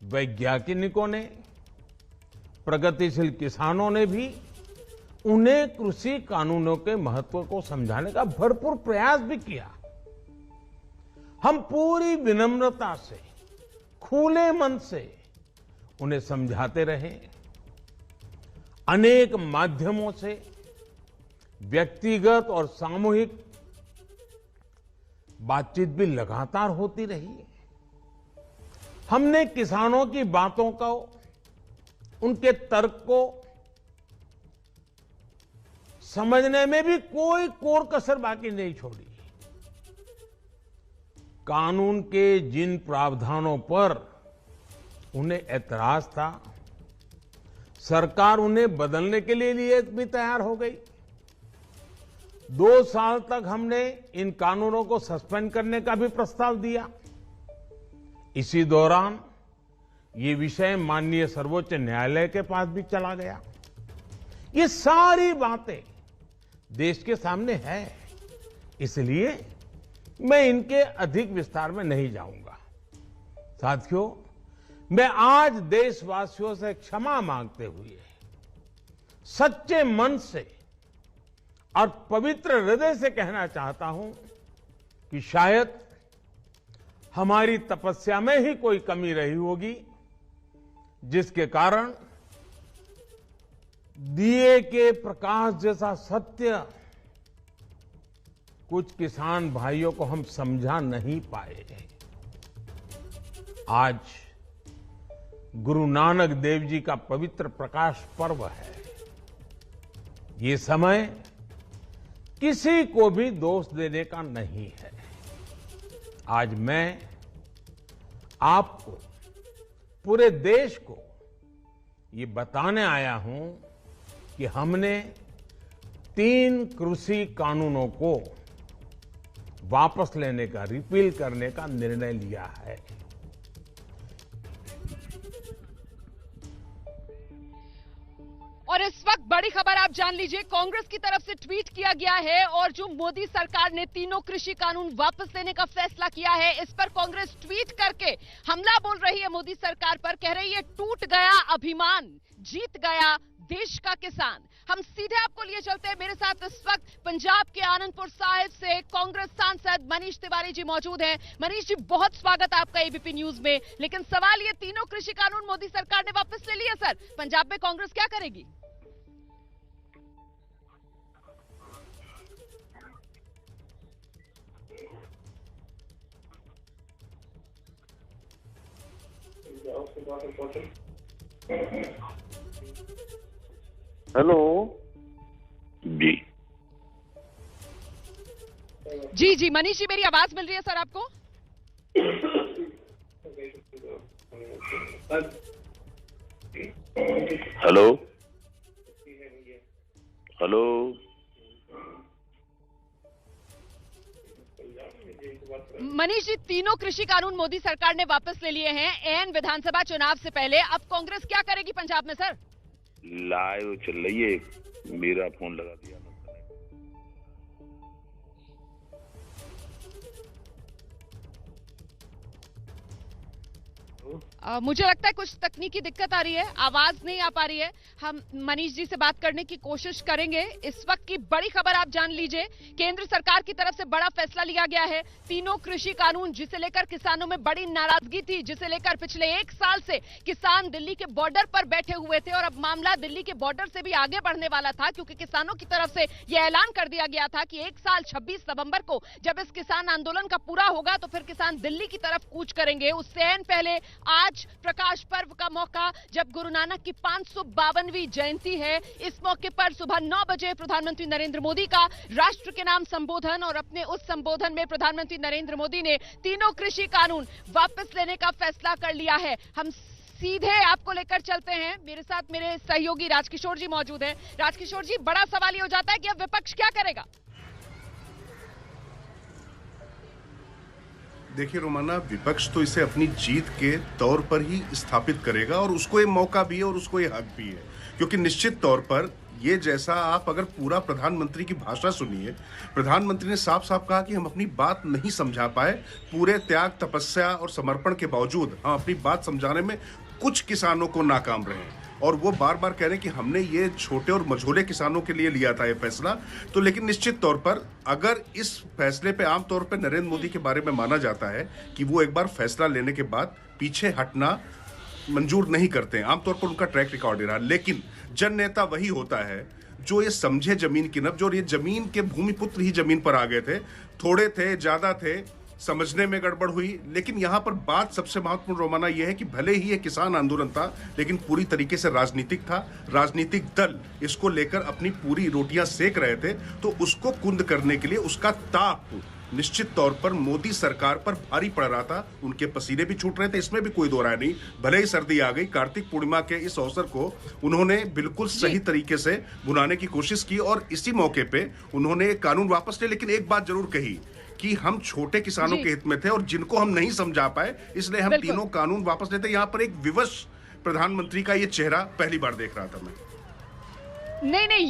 वैज्ञानिकों ने, प्रगतिशील किसानों ने भी उन्हें कृषि कानूनों के महत्व को समझाने का भरपूर प्रयास भी किया। हम पूरी विनम्रता से, खुले मन से उन्हें समझाते रहे। अनेक माध्यमों से व्यक्तिगत और सामूहिक बातचीत भी लगातार होती रही। हमने किसानों की बातों को, उनके तर्क को समझने में भी कोई कोर कसर बाकी नहीं छोड़ी। कानून के जिन प्रावधानों पर उन्हें ऐतराज था, सरकार उन्हें बदलने के लिए भी तैयार हो गई। 2 साल तक हमने इन कानूनों को सस्पेंड करने का भी प्रस्ताव दिया। इसी दौरान ये विषय माननीय सर्वोच्च न्यायालय के पास भी चला गया। ये सारी बातें देश के सामने है, इसलिए मैं इनके अधिक विस्तार में नहीं जाऊंगा। साथियों, मैं आज देशवासियों से क्षमा मांगते हुए सच्चे मन से और पवित्र हृदय से कहना चाहता हूं कि शायद हमारी तपस्या में ही कोई कमी रही होगी, जिसके कारण दिए के प्रकाश जैसा सत्य कुछ किसान भाइयों को हम समझा नहीं पाए। आज गुरु नानक देव जी का पवित्र प्रकाश पर्व है। ये समय किसी को भी दोष देने का नहीं है। आज मैं आपको, पूरे देश को ये बताने आया हूं कि हमने 3 कृषि कानूनों को वापस लेने का, रिपील करने का निर्णय लिया है। और इस वक्त बड़ी खबर आप जान लीजिए, कांग्रेस की तरफ से ट्वीट किया गया है और जो मोदी सरकार ने तीनों कृषि कानून वापस लेने का फैसला किया है, इस पर कांग्रेस ट्वीट करके हमला बोल रही है मोदी सरकार पर। कह रही है टूट गया अभिमान, जीत गया देश का किसान। हम सीधे आपको लिए चलते हैं। मेरे साथ इस वक्त पंजाब के आनंदपुर साहिब से कांग्रेस सांसद मनीष तिवारी जी मौजूद हैं। मनीष जी, बहुत स्वागत आपका एबीपी न्यूज में। लेकिन सवाल ये, तीनों कृषि कानून मोदी सरकार ने वापस ले लिए सर, पंजाब में कांग्रेस क्या करेगी? हेलो जी जी मनीष जी, मेरी आवाज मिल रही है सर आपको? हेलो हेलो मनीष जी, तीनों कृषि कानून मोदी सरकार ने वापस ले लिए हैं एन विधानसभा चुनाव से पहले। अब कांग्रेस क्या करेगी पंजाब में सर? लाइव चल रही है, मेरा फोन लगा दिया। मुझे लगता है कुछ तकनीकी दिक्कत आ रही है, आवाज नहीं आ पा रही है। हम मनीष जी से बात करने की कोशिश करेंगे। इस वक्त की बड़ी खबर आप जान लीजिए, केंद्र सरकार की तरफ से बड़ा फैसला लिया गया है। तीनों कृषि कानून, जिसे लेकर किसानों में बड़ी नाराजगी थी, जिसे लेकर पिछले 1 साल से किसान दिल्ली के बॉर्डर पर बैठे हुए थे और अब मामला दिल्ली के बॉर्डर से भी आगे बढ़ने वाला था, क्योंकि किसानों की तरफ से यह ऐलान कर दिया गया था कि 1 साल 26 नवंबर को जब इस किसान आंदोलन का पूरा होगा तो फिर किसान दिल्ली की तरफ कूच करेंगे। उससे पहले आज प्रकाश पर्व का मौका, जब गुरु नानक की 552वीं जयंती है, इस मौके पर सुबह 9 बजे प्रधानमंत्री नरेंद्र मोदी का राष्ट्र के नाम संबोधन, और अपने उस संबोधन में प्रधानमंत्री नरेंद्र मोदी ने तीनों कृषि कानून वापस लेने का फैसला कर लिया है। हम सीधे आपको लेकर चलते हैं। मेरे साथ मेरे सहयोगी राजकिशोर जी मौजूद हैं। राजकिशोर जी, बड़ा सवाल ये हो जाता है कि अब विपक्ष क्या करेगा? देखिए रोमाना, विपक्ष तो इसे अपनी जीत के तौर पर ही स्थापित करेगा और उसको ये मौका भी है और उसको ये हक भी है, क्योंकि निश्चित तौर पर ये, जैसा आप अगर पूरा प्रधानमंत्री की भाषा सुनिए, प्रधानमंत्री ने साफ साफ कहा कि हम अपनी बात नहीं समझा पाए। पूरे त्याग, तपस्या और समर्पण के बावजूद हम अपनी बात समझाने में कुछ किसानों को नाकाम रहे, और वो बार बार कह रहे हैं कि हमने ये छोटे और मझोले किसानों के लिए लिया था ये फैसला। तो लेकिन निश्चित तौर पर अगर इस फैसले पे आमतौर पर नरेंद्र मोदी के बारे में माना जाता है कि वो एक बार फैसला लेने के बाद पीछे हटना मंजूर नहीं करते हैं, आमतौर पर उनका ट्रैक रिकॉर्ड ही रहा। लेकिन जन नेता वही होता है जो ये समझे जमीन की नब्ज, और ये जमीन के भूमिपुत्र ही जमीन पर आ गए थे। थोड़े थे, ज्यादा थे, समझने में गड़बड़ हुई। लेकिन यहाँ पर बात सबसे महत्वपूर्ण रोमाना यह है कि भले ही ये किसान आंदोलन था, लेकिन पूरी तरीके से राजनीतिक था। राजनीतिक दल इसको लेकर अपनी पूरी रोटियां सेक रहे थे, तो उसको कुंद करने के लिए उसका ताप निश्चित तौर पर मोदी सरकार पर भारी पड़ रहा था। उनके पसीने भी छूट रहे थे, इसमें भी कोई दो राय नहीं। भले ही सर्दी आ गई, कार्तिक पूर्णिमा के इस अवसर को उन्होंने बिल्कुल सही तरीके से भुनाने की कोशिश की और इसी मौके पे उन्होंने कानून वापस ले। लेकिन एक बात जरूर कही कि हम छोटे किसानों के हित में थे और जिनको हम नहीं समझा पाए, इसलिए हम तीनों कानून वापस लेते। यहाँ पर एक विवश प्रधानमंत्री का ये चेहरा पहली बार देख रहा था मैं। नहीं,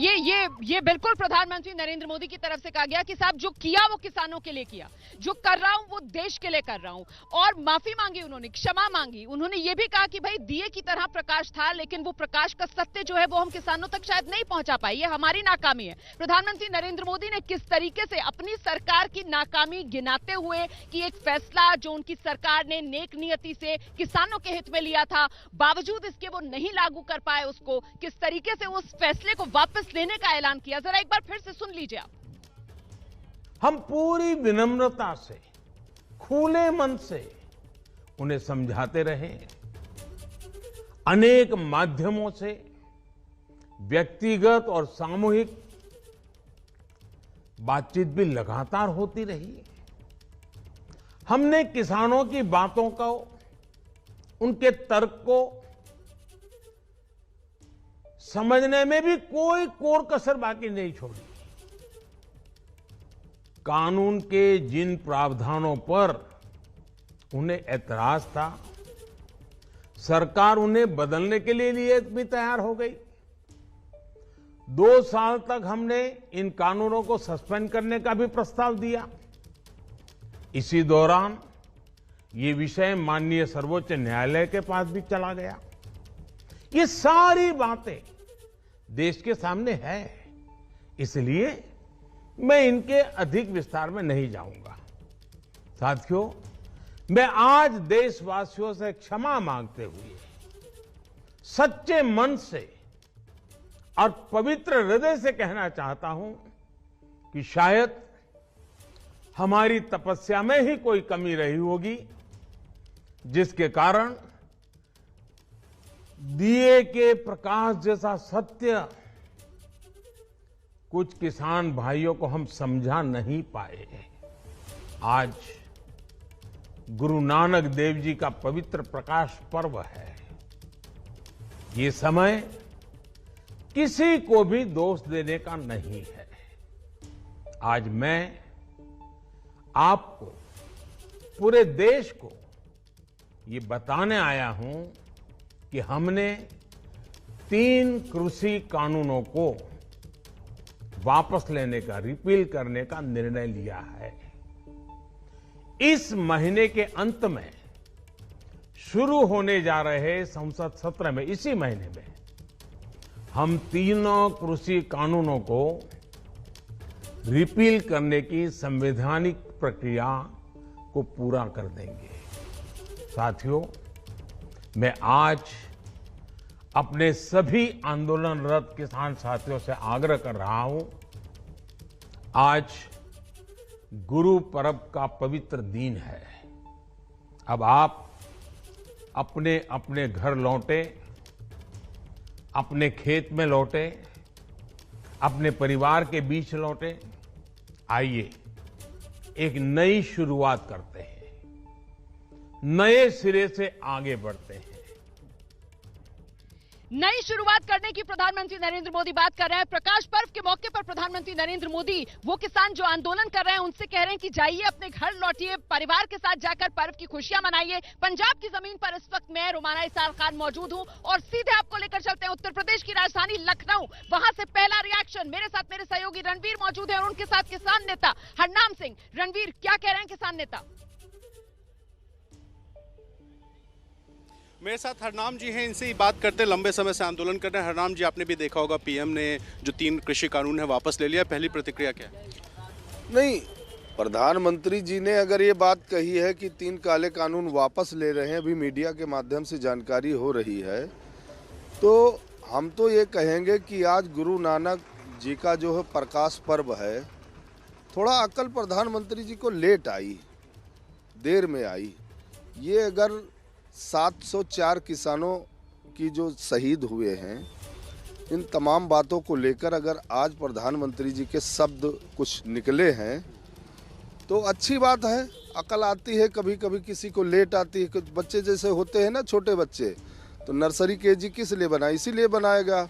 ये बिल्कुल प्रधानमंत्री नरेंद्र मोदी की तरफ से कहा गया कि साहब जो किया वो किसानों के लिए किया, जो कर रहा हूं वो देश के लिए कर रहा हूं। और माफी मांगी उन्होंने, क्षमा मांगी। उन्होंने ये भी कहा कि भाई दिए की तरह प्रकाश था, लेकिन वो प्रकाश का सत्य जो है वो हम किसानों तक शायद नहीं पहुंचा पाए, ये हमारी नाकामी है। प्रधानमंत्री नरेंद्र मोदी ने किस तरीके से अपनी सरकार की नाकामी गिनाते हुए कि एक फैसला जो उनकी सरकार ने नेक नियति से किसानों के हित में लिया था, बावजूद इसके वो नहीं लागू कर पाए उसको, किस तरीके से उस फैसले वापस लेने का ऐलान किया, जरा एक बार फिर से सुन लीजिए आप। हम पूरी विनम्रता से, खुले मन से उन्हें समझाते रहे। अनेक माध्यमों से व्यक्तिगत और सामूहिक बातचीत भी लगातार होती रही। हमने किसानों की बातों को, उनके तर्क को समझने में भी कोई कोर कसर बाकी नहीं छोड़ी। कानून के जिन प्रावधानों पर उन्हें ऐतराज था, सरकार उन्हें बदलने के लिए भी तैयार हो गई। 2 साल तक हमने इन कानूनों को सस्पेंड करने का भी प्रस्ताव दिया। इसी दौरान ये विषय माननीय सर्वोच्च न्यायालय के पास भी चला गया। ये सारी बातें देश के सामने है, इसलिए मैं इनके अधिक विस्तार में नहीं जाऊंगा। साथियों, मैं आज देशवासियों से क्षमा मांगते हुए सच्चे मन से और पवित्र हृदय से कहना चाहता हूं कि शायद हमारी तपस्या में ही कोई कमी रही होगी, जिसके कारण दिए के प्रकाश जैसा सत्य कुछ किसान भाइयों को हम समझा नहीं पाए। आज गुरु नानक देव जी का पवित्र प्रकाश पर्व है। ये समय किसी को भी दोष देने का नहीं है। आज मैं आपको, पूरे देश को ये बताने आया हूं कि हमने 3 कृषि कानूनों को वापस लेने का, रिपील करने का निर्णय लिया है। इस महीने के अंत में शुरू होने जा रहे संसद सत्र में, इसी महीने में हम 3 कृषि कानूनों को रिपील करने की संवैधानिक प्रक्रिया को पूरा कर देंगे। साथियों, मैं आज अपने सभी आंदोलनरत किसान साथियों से आग्रह कर रहा हूं, आज गुरु पर्व का पवित्र दिन है। अब आप अपने अपने घर लौटे, अपने खेत में लौटे, अपने परिवार के बीच लौटे। आइए एक नई शुरुआत करते हैं, नए सिरे से आगे बढ़ते हैं। नई शुरुआत करने की प्रधानमंत्री नरेंद्र मोदी बात कर रहे हैं। प्रकाश पर्व के मौके पर प्रधानमंत्री नरेंद्र मोदी वो किसान जो आंदोलन कर रहे हैं उनसे कह रहे हैं कि जाइए अपने घर लौटिए, परिवार के साथ जाकर पर्व की खुशियां मनाइए। पंजाब की जमीन पर इस वक्त मैं रोमाना इसाल खान मौजूद हूं और सीधे आपको लेकर चलते हैं उत्तर प्रदेश की राजधानी लखनऊ। वहां से पहला रिएक्शन, मेरे साथ मेरे सहयोगी रणवीर मौजूद है और उनके साथ किसान नेता हरनाम सिंह। रणवीर, क्या कह रहे हैं किसान नेता? मेरे साथ हरनाम जी हैं, इनसे ही बात करते हैं। लंबे समय से आंदोलन कर रहे हैं। हरनाम जी, आपने भी देखा होगा पीएम ने जो 3 कृषि कानून है वापस ले लिया, पहली प्रतिक्रिया क्या है? नहीं, प्रधानमंत्री जी ने अगर ये बात कही है कि 3 काले कानून वापस ले रहे हैं, अभी मीडिया के माध्यम से जानकारी हो रही है, तो हम तो ये कहेंगे कि आज गुरु नानक जी का जो है प्रकाश पर्व है, थोड़ा अकल प्रधानमंत्री जी को लेट आई। देर में आई। ये अगर 704 किसानों की जो शहीद हुए हैं, इन तमाम बातों को लेकर अगर आज प्रधानमंत्री जी के शब्द कुछ निकले हैं तो अच्छी बात है। अकल आती है, कभी कभी किसी को लेट आती है। कुछ बच्चे जैसे होते हैं ना, छोटे बच्चे, तो नर्सरी केजी किस लिए बना, इसीलिए बनाएगा।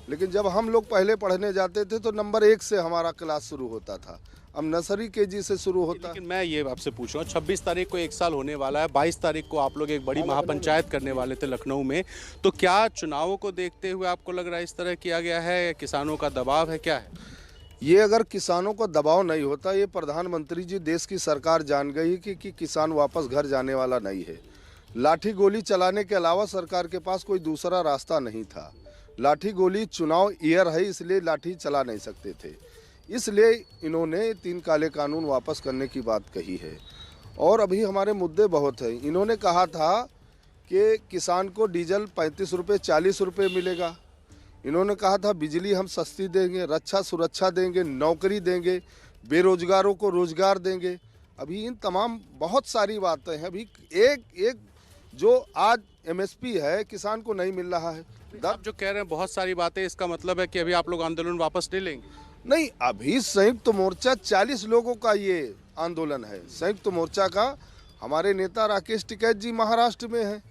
लेकिन जब हम लोग पहले पढ़ने जाते थे तो नंबर 1 से हमारा क्लास शुरू होता था, अब नर्सरी केजी से शुरू होता है। लेकिन मैं ये आपसे पूछ रहा हूँ, 26 तारीख को 1 साल होने वाला है, 22 तारीख को आप लोग एक बड़ी महापंचायत करने वाले थे लखनऊ में, तो क्या चुनावों को देखते हुए आपको लग रहा है इस तरह किया गया है? किसानों का दबाव है, क्या है? ये अगर किसानों को दबाव नहीं होता, ये प्रधानमंत्री जी, देश की सरकार जान गई कि किसान वापस घर जाने वाला नहीं है। लाठी गोली चलाने के अलावा सरकार के पास कोई दूसरा रास्ता नहीं था। लाठी गोली चुनाव ईयर है, इसलिए लाठी चला नहीं सकते थे, इसलिए इन्होंने 3 काले कानून वापस करने की बात कही है। और अभी हमारे मुद्दे बहुत हैं। इन्होंने कहा था कि किसान को डीजल 35 रुपये 40 रुपये मिलेगा। इन्होंने कहा था बिजली हम सस्ती देंगे, रक्षा सुरक्षा देंगे, नौकरी देंगे, बेरोजगारों को रोजगार देंगे। अभी इन तमाम बहुत सारी बातें हैं। अभी एक जो आज MSP है किसान को नहीं मिल रहा है। आप जो कह रहे हैं बहुत सारी बातें, इसका मतलब है कि अभी आप लोग आंदोलन वापस नहीं लेंगे? नहीं, अभी संयुक्त मोर्चा 40 लोगों का ये आंदोलन है। संयुक्त मोर्चा का हमारे नेता राकेश टिकैत जी महाराष्ट्र में हैं।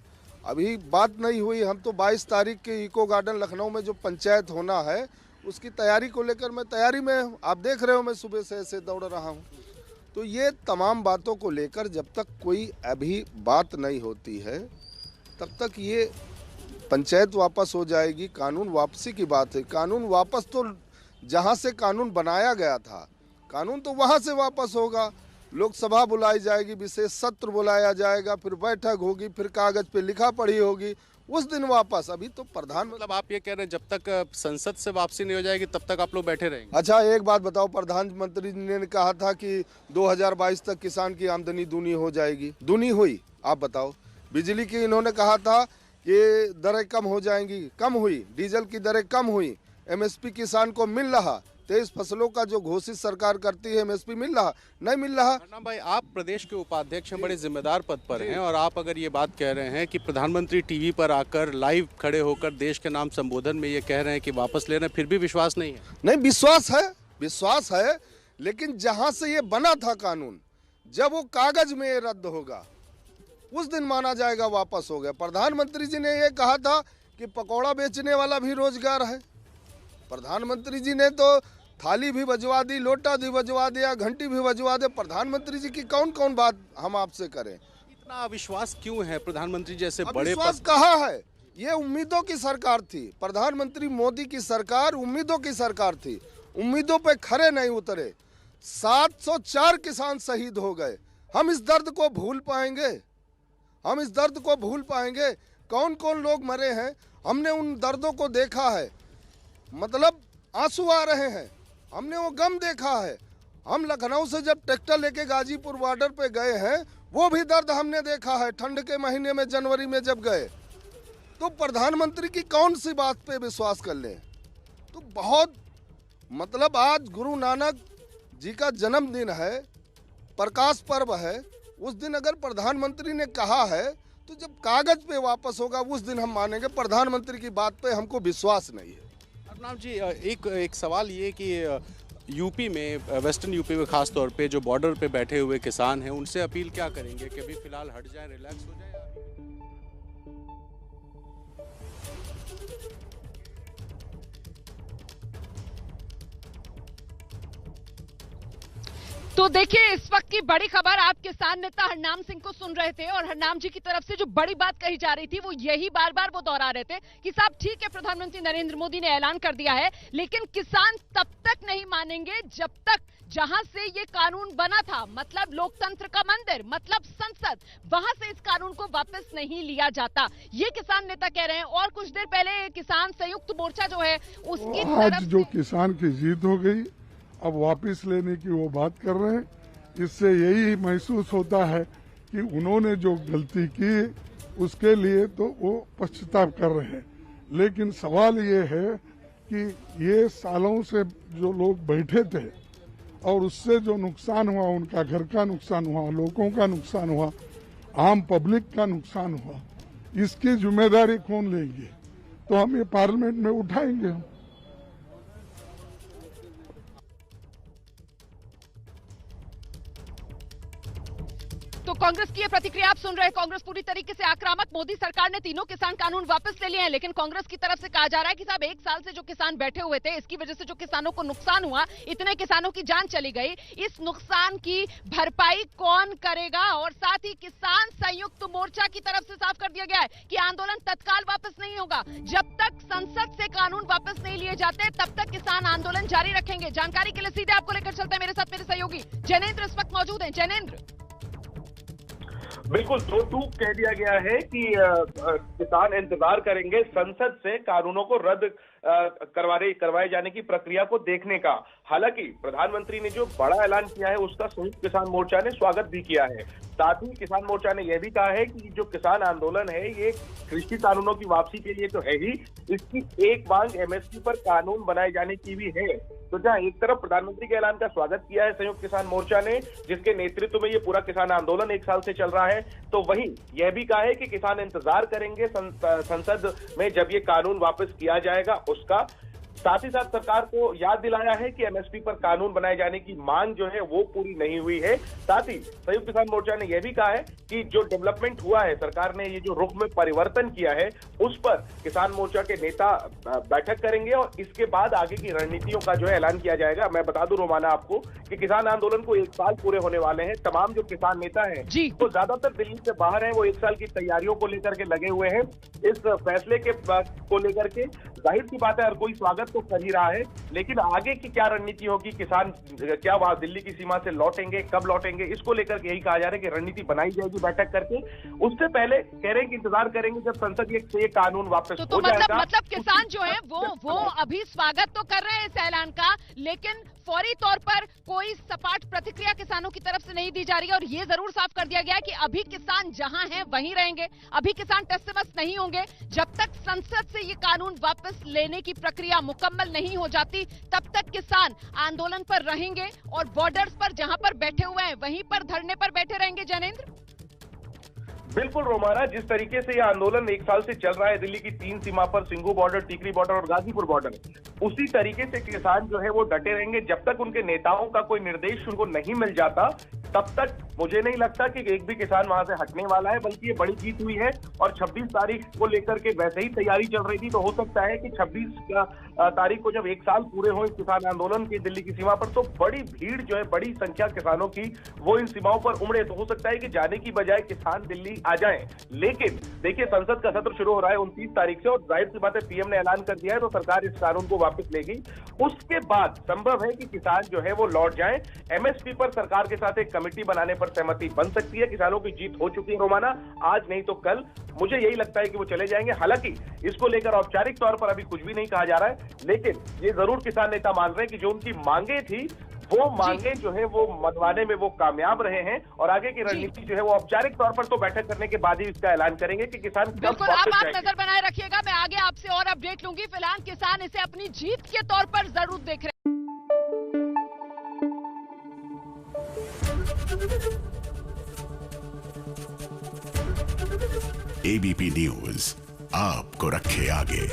अभी बात नहीं हुई। हम तो 22 तारीख के इको गार्डन लखनऊ में जो पंचायत होना है उसकी तैयारी को लेकर मैं तैयारी में हूँ। आप देख रहे हो मैं सुबह से ऐसे दौड़ रहा हूँ। तो ये तमाम बातों को लेकर जब तक कोई अभी बात नहीं होती है तब तक ये पंचायत वापस हो जाएगी। कानून वापसी की बात है। कानून वापस तो जहाँ से कानून बनाया गया था, कानून तो वहाँ से वापस होगा। लोकसभा बुलाई जाएगी, विशेष सत्र बुलाया जाएगा, फिर बैठक होगी, फिर कागज पे लिखा पढ़ी होगी, उस दिन वापस। अभी तो मतलब आप ये कह रहे हैं जब तक संसद से वापसी नहीं हो जाएगी तब तक आप लोग बैठे रहेंगे? अच्छा, एक बात बताओ, प्रधानमंत्री ने कहा था कि 2022 तक किसान की आमदनी दूनी हो जाएगी, दूनी हुई? आप बताओ। बिजली की इन्होंने कहा था कि दरें कम हो जाएंगी, कम हुई। डीजल की दरें कम हुई। MSP किसान को मिल रहा। 23 फसलों का जो घोषित सरकार करती है MSP मिल रहा? नहीं मिल रहा। अर्नब भाई, आप प्रदेश के उपाध्यक्ष हैं, बड़े जिम्मेदार पद पर हैं, और आप अगर ये बात कह रहे हैं कि प्रधानमंत्री टीवी पर आकर लाइव खड़े होकर देश के नाम संबोधन में ये कह रहे हैं कि वापस ले रहे हैं, फिर भी विश्वास नहीं है? नहीं, विश्वास है, लेकिन जहां से ये बना था कानून, जब वो कागज में रद्द होगा उस दिन माना जाएगा वापस हो गया। प्रधानमंत्री जी ने ये कहा था कि पकौड़ा बेचने वाला भी रोजगार है। प्रधानमंत्री जी ने तो थाली भी बजवा दी, लोटा भी बजवा दिया, घंटी भी बजवा दे। प्रधानमंत्री जी की कौन कौन बात हम आपसे करें? इतना अविश्वास क्यों है? प्रधानमंत्री जैसे बड़े विश्वास कहाँ है? ये उम्मीदों की सरकार थी। प्रधानमंत्री मोदी की सरकार उम्मीदों की सरकार थी। उम्मीदों पे खरे नहीं उतरे। 704 किसान शहीद हो गए। हम इस दर्द को भूल पाएंगे? हम इस दर्द को भूल पाएंगे? कौन कौन लोग मरे हैं, हमने उन दर्दों को देखा है। मतलब आंसू आ रहे हैं, हमने वो गम देखा है। हम लखनऊ से जब ट्रैक्टर लेके गाजीपुर बॉर्डर पे गए हैं, वो भी दर्द हमने देखा है। ठंड के महीने में, जनवरी में जब गए, तो प्रधानमंत्री की कौन सी बात पे विश्वास कर लें? तो बहुत मतलब आज गुरु नानक जी का जन्मदिन है, प्रकाश पर्व है। उस दिन अगर प्रधानमंत्री ने कहा है तो जब कागज पे वापस होगा उस दिन हम मानेंगे। प्रधानमंत्री की बात पे हमको विश्वास नहीं है। अर्नब जी, एक सवाल ये कि यूपी में, वेस्टर्न यूपी में खास तौर पे जो बॉर्डर पे बैठे हुए किसान हैं, उनसे अपील क्या करेंगे कि अभी फिलहाल हट जाए, रिलैक्स हो जाए? तो देखिए, इस वक्त की बड़ी खबर, आप किसान नेता हरनाम सिंह को सुन रहे थे और हरनाम जी की तरफ से जो बड़ी बात कही जा रही थी वो यही बार बार वो दोहरा रहे थे कि साहब ठीक है, प्रधानमंत्री नरेंद्र मोदी ने ऐलान कर दिया है, लेकिन किसान तब तक नहीं मानेंगे जब तक जहां से ये कानून बना था, मतलब लोकतंत्र का मंदिर, मतलब संसद, वहां से इस कानून को वापस नहीं लिया जाता। ये किसान नेता कह रहे हैं। और कुछ देर पहले किसान संयुक्त मोर्चा जो है उसकी आज जो किसान की जीत हो गई, अब वापस लेने की वो बात कर रहे हैं। इससे यही महसूस होता है कि उन्होंने जो गलती की उसके लिए तो वो पश्चाताप कर रहे हैं। लेकिन सवाल ये है कि ये सालों से जो लोग बैठे थे और उससे जो नुकसान हुआ, उनका घर का नुकसान हुआ, लोगों का नुकसान हुआ, आम पब्लिक का नुकसान हुआ, इसकी जिम्मेदारी कौन लेंगे? तो हम ये पार्लियामेंट में उठाएंगे हम। तो कांग्रेस की ये प्रतिक्रिया आप सुन रहे हैं। कांग्रेस पूरी तरीके से आक्रामक। मोदी सरकार ने तीनों किसान कानून वापस ले लिए हैं, लेकिन कांग्रेस की तरफ से कहा जा रहा है कि साहब 1 साल से जो किसान बैठे हुए थे, इसकी वजह से जो किसानों को नुकसान हुआ, इतने किसानों की जान चली गई, इस नुकसान की भरपाई कौन करेगा? और साथ ही किसान संयुक्त मोर्चा की तरफ से साफ कर दिया गया है कि आंदोलन तत्काल वापस नहीं होगा। जब तक संसद से कानून वापस नहीं लिए जाते, तब तक किसान आंदोलन जारी रखेंगे। जानकारी के लिए सीधे आपको लेकर चलते हैं मेरे साथ मेरे सहयोगी जैनेंद्र इस वक्त मौजूद हैं। जैनेंद्र, बिल्कुल 2 टूक कह दिया गया है कि किसान इंतजार करेंगे संसद से कानूनों को रद्द करवाए जाने की प्रक्रिया को देखने का। हालांकि प्रधानमंत्री ने जो बड़ा ऐलान किया है उसका संयुक्त किसान मोर्चा ने स्वागत भी किया है। साथ ही किसान मोर्चा ने यह भी कहा है कि जो किसान आंदोलन है ये कृषि कानूनों की वापसी के लिए तो है ही, इसकी एक मांग एमएसपी पर कानून बनाए जाने की भी है। तो जहां एक तरफ प्रधानमंत्री के ऐलान का स्वागत किया है संयुक्त किसान मोर्चा ने, जिसके नेतृत्व में ये पूरा किसान आंदोलन 1 साल से चल रहा है, तो वहीं यह भी कहा है कि किसान इंतजार करेंगे संसद में जब ये कानून वापस किया जाएगा उसका। साथ ही साथ सरकार को याद दिलाया है कि एमएसपी पर कानून बनाए जाने की मांग जो है वो पूरी नहीं हुई है। साथ ही संयुक्त किसान मोर्चा ने यह भी कहा है कि जो डेवलपमेंट हुआ है, सरकार ने ये जो रुख में परिवर्तन किया है, उस पर किसान मोर्चा के नेता बैठक करेंगे और इसके बाद आगे की रणनीतियों का जो है ऐलान किया जाएगा। मैं बता दूं रोमाना आपको कि किसान आंदोलन को 1 साल पूरे होने वाले हैं। तमाम जो किसान नेता हैं वो ज्यादातर दिल्ली से बाहर हैं, वो 1 साल की तैयारियों को लेकर के लगे हुए हैं। इस फैसले को लेकर के जाहिर सी बात है हर कोई स्वागत तो कर ही रहा है, लेकिन आगे की क्या रणनीति होगी, किसान क्या वहां दिल्ली की सीमा से लौटेंगे, कब लौटेंगे, इसको लेकर के यही कहा जा रहा है कि रणनीति बनाई जाएगी बैठक करके। उससे पहले कह रहे हैं कि इंतजार करेंगे जब संसद ये कानून वापस हो जाएगा। मतलब किसान जो है वो अभी स्वागत तो कर रहे हैं इस ऐलान का, लेकिन फौरी तौर पर कोई सपाट प्रतिक्रिया किसानों की तरफ से नहीं दी जा रही है। और ये जरूर साफ कर दिया गया है कि अभी किसान जहां हैं वहीं रहेंगे, अभी किसान टस से मस नहीं होंगे। जब तक संसद से ये कानून वापस लेने की प्रक्रिया मुकम्मल नहीं हो जाती, तब तक किसान आंदोलन पर रहेंगे और बॉर्डर्स पर जहां पर बैठे हुए हैं वहीं पर धरने पर बैठे रहेंगे। जैनेंद्र, बिल्कुल रोमाना, जिस तरीके से यह आंदोलन 1 साल से चल रहा है दिल्ली की 3 सीमा पर, सिंघू बॉर्डर, टीकरी बॉर्डर और गाजीपुर बॉर्डर, उसी तरीके से किसान जो है वो डटे रहेंगे। जब तक उनके नेताओं का कोई निर्देश उनको नहीं मिल जाता, तब तक मुझे नहीं लगता कि एक भी किसान वहां से हटने वाला है। बल्कि ये बड़ी जीत हुई है और 26 तारीख को लेकर के वैसे ही तैयारी चल रही थी, तो हो सकता है कि 26 तारीख को जब 1 साल पूरे हो इस किसान आंदोलन की दिल्ली की सीमा पर, तो बड़ी भीड़ जो है, बड़ी संख्या किसानों की वो इन सीमाओं पर उमड़े। तो हो सकता है कि जाने की बजाय किसान दिल्ली आ जाएं। लेकिन देखिए, संसद का सत्र शुरू हो रहा है 29 तारीख से और जाहिर सी बात है पीएम ने ऐलान कर दिया है, तो सरकार इस कानून को वापस लेगी। उसके बाद संभव है कि किसान जो है वो लौट जाए। एमएसपी पर सरकार के साथ एक कमेटी बनाने पर सहमति बन सकती है। किसानों की जीत हो चुकी है रोमाना, आज नहीं तो कल मुझे यही लगता है कि वो चले जाएंगे। हालांकि इसको लेकर औपचारिक तौर पर अभी कुछ भी नहीं कहा जा रहा है, लेकिन ये जरूर किसान नेता मान रहे हैं कि जो उनकी मांगे थी वो मांगे जो है वो मनवाने में वो कामयाब रहे हैं। और आगे की रणनीति जो है वो औपचारिक तौर पर तो बैठक करने के बाद ही इसका ऐलान करेंगे कि किसान बिल्कुल। आप नजर बनाए रखिएगा, मैं आगे आपसे और अपडेट लूंगी। फिलहाल किसान इसे अपनी जीत के तौर पर जरूर देख रहे हैं। एबीपी न्यूज आपको रखे आगे।